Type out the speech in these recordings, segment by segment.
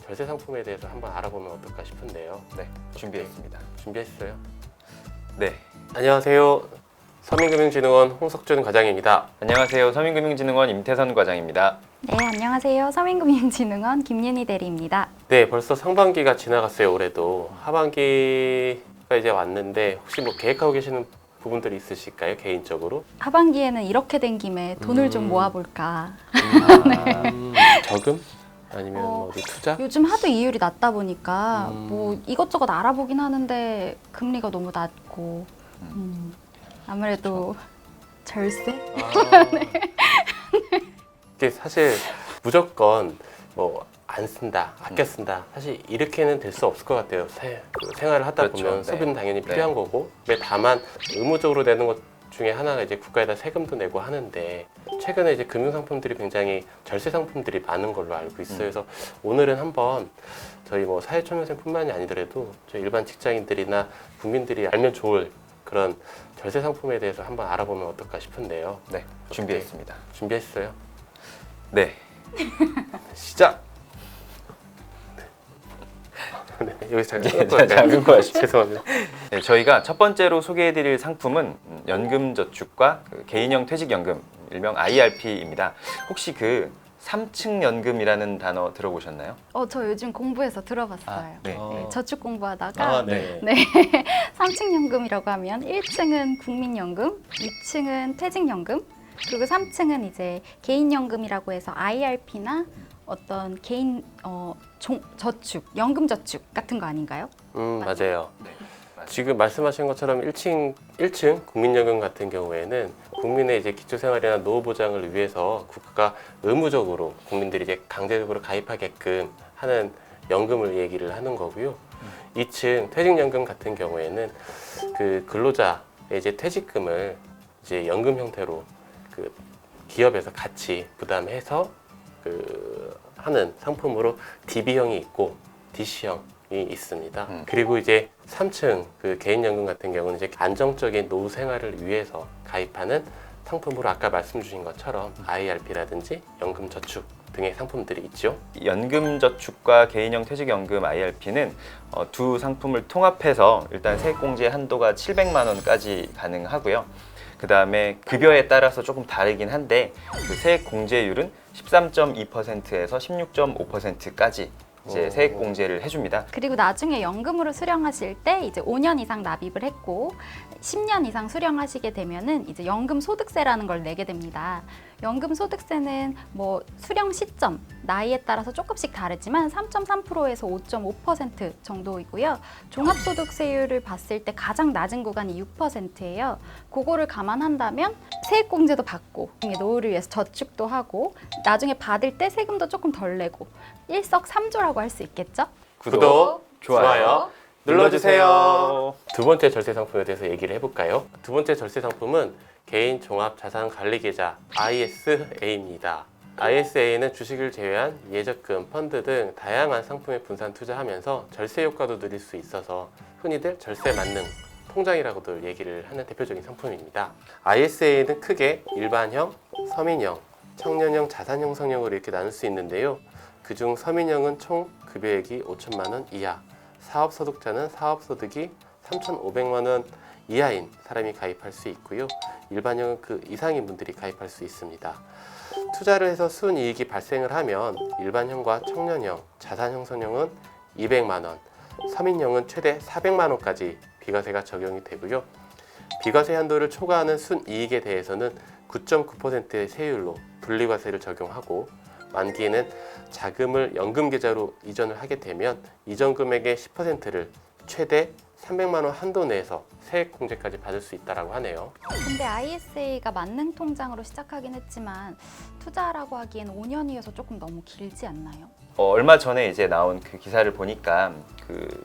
절세 상품에 대해서 한번 알아보면 어떨까 싶은데요. 네, 준비했습니다. 준비했어요? 네, 안녕하세요. 서민금융진흥원 홍석준 과장입니다. 안녕하세요. 서민금융진흥원 임태선 과장입니다. 네, 안녕하세요. 서민금융진흥원 김윤희 대리입니다. 네, 벌써 상반기가 지나갔어요. 올해도 하반기가 이제 왔는데 혹시 뭐 계획하고 계시는 부분들이 있으실까요? 개인적으로? 하반기에는 이렇게 된 김에 돈을 좀 모아볼까. 저금? 아니면 뭐 어디 투자? 요즘 하도 이율이 낮다 보니까 뭐 이것저것 알아보긴 하는데 금리가 너무 낮고 아무래도 절세? 이게 사실 무조건 뭐 안 쓴다, 아껴 쓴다. 사실 이렇게는 될 수 없을 것 같아요. 생활을 하다 그렇죠. 보면 네. 소비는 당연히 필요한 거고, 근데 다만 의무적으로 내는 것 중에 하나가 이제 국가에다 세금도 내고 하는데 최근에 이제 금융 상품들이 굉장히 절세 상품들이 많은 걸로 알고 있어요. 그래서 오늘은 한번 저희 뭐 사회초년생뿐만이 아니더라도 저희 일반 직장인들이나 국민들이 알면 좋을 그런 절세 상품에 대해서 한번 알아보면 어떨까 싶은데요. 네, 준비했습니다. 준비했어요? 네, 시작! 네, 여기서 자, 끊고 하시죠. 죄송합니다. 네, 저희가 첫 번째로 소개해드릴 상품은 연금저축과 개인형 퇴직연금, 일명 IRP입니다. 혹시 그 3층 연금이라는 단어 들어보셨나요? 저 요즘 공부해서 들어봤어요. 네. 네, 저축 공부하다가 네. 네. 3층 연금이라고 하면 1층은 국민연금, 2층은 퇴직연금, 그리고 3층은 이제 개인연금이라고 해서 IRP나 어떤 개인 저축, 연금저축 같은 거 아닌가요? 맞아요. 네. 지금 말씀하신 것처럼 1층 국민연금 같은 경우에는 국민의 이제 기초생활이나 노후보장을 위해서 국가가 의무적으로 국민들이 이제 강제적으로 가입하게끔 하는 연금을 얘기를 하는 거고요. 2층 퇴직연금 같은 경우에는 그 근로자의 이제 퇴직금을 이제 연금 형태로 그 기업에서 같이 부담해서 하는 상품으로 DB형이 있고 DC형이 있습니다. 그리고 이제 3층 그 개인연금 같은 경우는 이제 안정적인 노후 생활을 위해서 가입하는 상품으로 아까 말씀 주신 것처럼 IRP라든지 연금저축 등의 상품들이 있죠. 연금저축과 개인형 퇴직연금 IRP는 두 상품을 통합해서 일단 세액공제 한도가 700만 원까지 가능하고요. 그 다음에 급여에 따라서 조금 다르긴 한데 그 세액 공제율은 13.2%에서 16.5%까지 이제 세액 공제를 해줍니다. 그리고 나중에 연금으로 수령하실 때 이제 5년 이상 납입을 했고 10년 이상 수령하시게 되면은 이제 연금 소득세라는 걸 내게 됩니다. 연금 소득세는 뭐 수령 시점, 나이에 따라서 조금씩 다르지만 3.3%에서 5.5% 정도이고요. 종합소득세율을 봤을 때 가장 낮은 구간이 6%예요. 그거를 감안한다면 세액공제도 받고 노후를 위해서 저축도 하고 나중에 받을 때 세금도 조금 덜 내고 일석삼조라고 할 수 있겠죠? 구독, 좋아요 눌러주세요. 두 번째 절세 상품에 대해서 얘기를 해볼까요? 두 번째 절세 상품은 개인 종합 자산 관리 계좌 ISA입니다. ISA는 주식을 제외한 예적금, 펀드 등 다양한 상품에 분산 투자하면서 절세 효과도 누릴 수 있어서 흔히들 절세 만능 통장이라고도 얘기를 하는 대표적인 상품입니다. ISA는 크게 일반형, 서민형, 청년형, 자산 형성형으로 이렇게 나눌 수 있는데요. 그중 서민형은 총 급여액이 5천만 원 이하, 사업소득자는 사업소득이 3,500만 원 이하인 사람이 가입할 수 있고요. 일반형은 그 이상인 분들이 가입할 수 있습니다. 투자를 해서 순이익이 발생을 하면 일반형과 청년형, 자산 형성형은 200만 원, 서민형은 최대 400만 원까지 비과세가 적용이 되고요. 비과세 한도를 초과하는 순이익에 대해서는 9.9%의 세율로 분리과세를 적용하고 만기에는 자금을 연금계좌로 이전을 하게 되면 이전 금액의 10%를 최대 300만 원 한도 내에서 세액공제까지 받을 수 있다고 하네요. 근데 ISA가 만능 통장으로 시작하긴 했지만 투자라고 하기엔 5년이어서 조금 너무 길지 않나요? 얼마 전에 이제 나온 그 기사를 보니까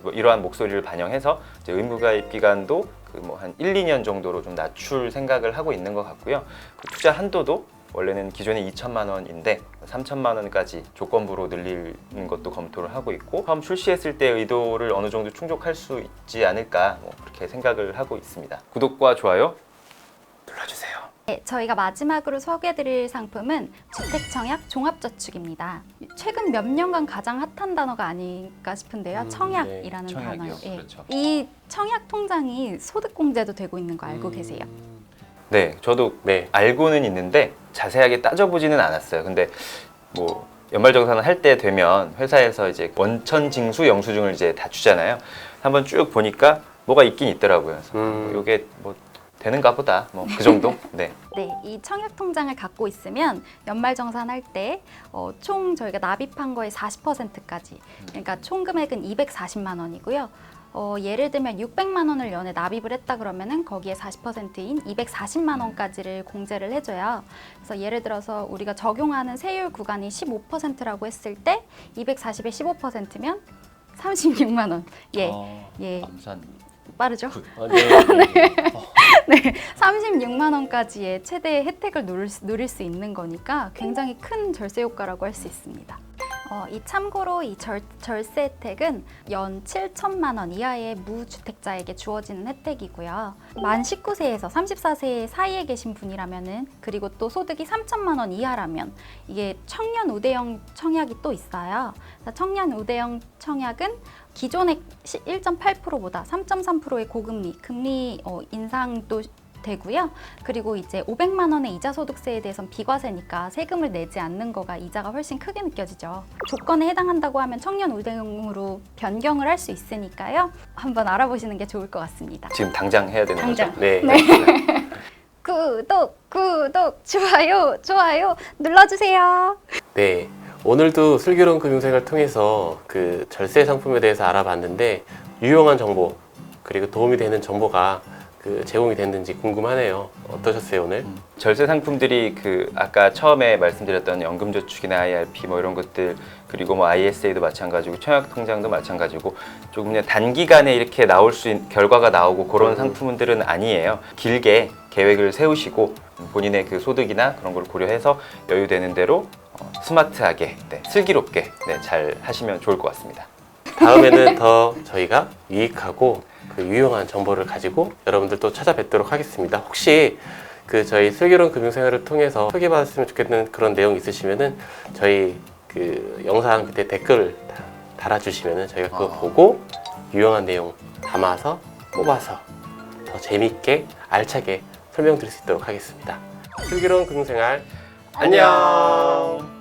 뭐 이러한 목소리를 반영해서 이제 의무가입 기간도 뭐 한 1, 2년 정도로 좀 낮출 생각을 하고 있는 것 같고요. 그 투자 한도도 원래는 기존에 2천만 원인데 3천만 원까지 조건부로 늘리는 것도 검토를 하고 있고 처음 출시했을 때 의도를 어느 정도 충족할 수 있지 않을까 그렇게 생각을 하고 있습니다. 구독과 좋아요 눌러주세요. 네, 저희가 마지막으로 소개해드릴 상품은 주택청약 종합저축입니다. 최근 몇 년간 가장 핫한 단어가 아닐까 싶은데요. 청약이라는 네, 청약이요. 단어요. 예. 그렇죠. 이 청약 통장이 소득공제도 되고 있는 거 알고 계세요? 네, 저도 네. 알고는 있는데 자세하게 따져보지는 않았어요. 근데 뭐 연말정산을 할 때 되면 회사에서 이제 원천징수 영수증을 이제 다 주잖아요. 한번 쭉 보니까 뭐가 있긴 있더라고요. 그래서 이게 뭐 되는가 보다. 뭐 그 정도? 네. 네, 이 청약 통장을 갖고 있으면 연말정산할 때 총 저희가 납입한 거의 40%까지, 그러니까 총 금액은 240만 원이고요. 예를 들면 600만 원을 연에 납입을 했다 그러면은 거기에 40%인 240만 원까지를 공제를 해줘요. 그래서 예를 들어서 우리가 적용하는 세율 구간이 15%라고 했을 때 240에 15%면 36만 원. 예, 예, 감사합니다. 빠르죠? 네. 36만 원까지의 최대 혜택을 누릴 수 있는 거니까 굉장히 큰 절세 효과라고 할 수 있습니다. 이 참고로 이 절세 혜택은 연 7천만 원 이하의 무주택자에게 주어지는 혜택이고요. 만 19세에서 34세 사이에 계신 분이라면은, 그리고 또 소득이 3천만 원 이하라면 이게 청년 우대형 청약이 또 있어요. 청년 우대형 청약은 기존의 1.8%보다 3.3%의 고금리, 금리 인상도 되고요. 그리고 이제 500만 원의 이자 소득세에 대해서는 비과세니까 세금을 내지 않는 거가 이자가 훨씬 크게 느껴지죠. 조건에 해당한다고 하면 청년 우대형으로 변경을 할 수 있으니까요. 한번 알아보시는 게 좋을 것 같습니다. 지금 당장 해야 되는 당장. 거죠? 네. 구독, 좋아요 눌러주세요. 네. 오늘도 슬기로운 금융생활을 통해서 그 절세 상품에 대해서 알아봤는데 유용한 정보 그리고 도움이 되는 정보가 제공이 됐는지 궁금하네요. 어떠셨어요 오늘? 절세 상품들이 아까 처음에 말씀드렸던 연금저축이나 IRP 뭐 이런 것들, 그리고 뭐 ISA도 마찬가지고 청약통장도 마찬가지고 조금 그냥 단기간에 이렇게 나올 수 있는 결과가 나오고 그런 상품들은 아니에요. 길게 계획을 세우시고 본인의 소득이나 그런 걸 고려해서 여유되는 대로 스마트하게, 슬기롭게 잘 하시면 좋을 것 같습니다. 다음에는 더 저희가 유익하고 유용한 정보를 가지고 여러분들 또 찾아뵙도록 하겠습니다. 혹시 저희 슬기로운 금융생활을 통해서 소개받았으면 좋겠는 그런 내용 있으시면은 저희 영상 밑에 댓글 달아주시면은 저희가 그거 보고 유용한 내용 담아서 뽑아서 더 재밌게 알차게 설명드릴 수 있도록 하겠습니다. 슬기로운 금융생활 안녕.